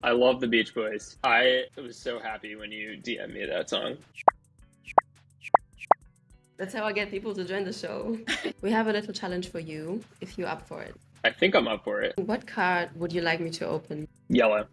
I love the Beach Boys. I was so happy when you DM me that song. That's how I get people to join the show. We have a little challenge for you if you're up for it. I think I'm up for it. What card would you like me to open? Yellow.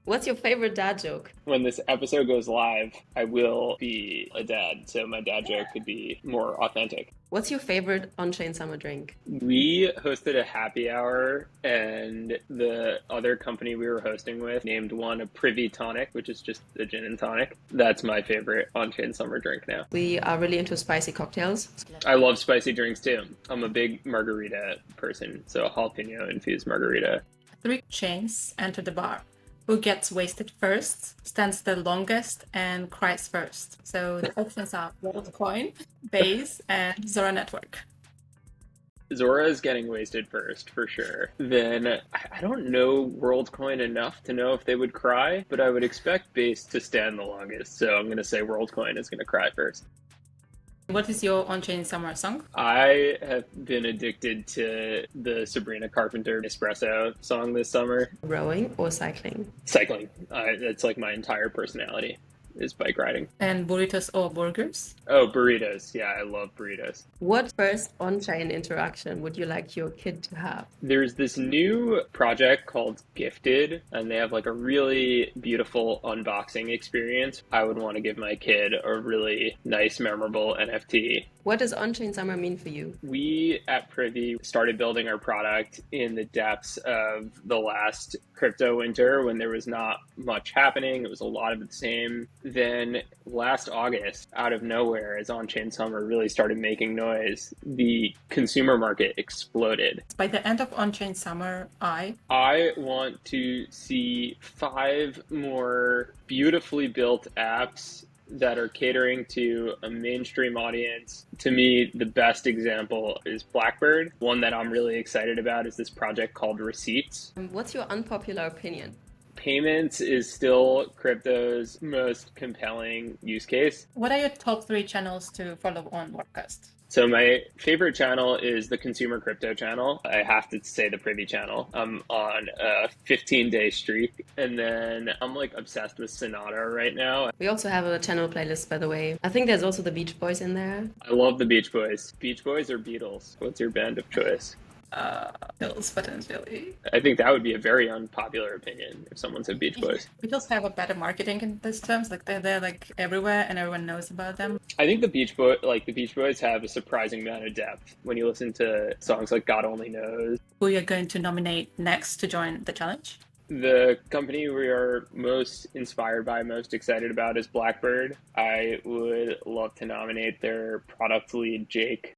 What's your favorite dad joke? When this episode goes live, I will be a dad, so my dad joke could be more authentic. What's your favorite on-chain summer drink? We hosted a happy hour, and the other company we were hosting with named one a Privy tonic, which is just a gin and tonic. That's my favorite on-chain summer drink now. We are really into spicy cocktails. I love spicy drinks too. I'm a big margarita person, so a jalapeno infused margarita. 3 chains enter the bar. Who gets wasted first, stands the longest, and cries first. So the options are WorldCoin, Base, and Zora Network. Zora is getting wasted first, for sure. Then, I don't know WorldCoin enough to know if they would cry, but I would expect Base to stand the longest. So I'm going to say WorldCoin is going to cry first. What is your on-chain summer song? I have been addicted to the Sabrina Carpenter Espresso song this summer. Rowing or cycling? Cycling. That's like my entire personality is bike riding. And burritos or burgers? Oh, burritos. Yeah, I love burritos. What first on-chain interaction would you like your kid to have? There's this new project called Gifted, and they have like a really beautiful unboxing experience. I would want to give my kid a really nice, memorable NFT. What does on-chain summer mean for you? We at Privy started building our product in the depths of the last crypto winter when there was not much happening. It was a lot of the same. Then last August, out of nowhere, as on-chain summer really started making noise, the consumer market exploded. By the end of on-chain summer, I want to see 5 more beautifully built apps that are catering to a mainstream audience. To me, the best example is Blackbird. One that I'm really excited about is this project called Receipts. What's your unpopular opinion? Payments is still crypto's most compelling use case. What are your top 3 channels to follow on Podcast? So my favorite channel is the consumer crypto channel. I have to say the Privy channel. I'm on a 15-day streak, and then I'm like obsessed with Sonata right now. We also have a channel playlist, by the way. I think there's also the Beach Boys in there. I love the Beach Boys. Beach Boys or Beatles? What's your band of choice? Beatles, potentially. I think that would be a very unpopular opinion if someone said Beach Boys. Beatles have a better marketing in these terms. Like they're like everywhere and everyone knows about them. I think the Beach Boys have a surprising amount of depth when you listen to songs like God Only Knows. Who you're going to nominate next to join the challenge? The company we are most inspired by, most excited about is Blackbird. I would love to nominate their product lead, Jake.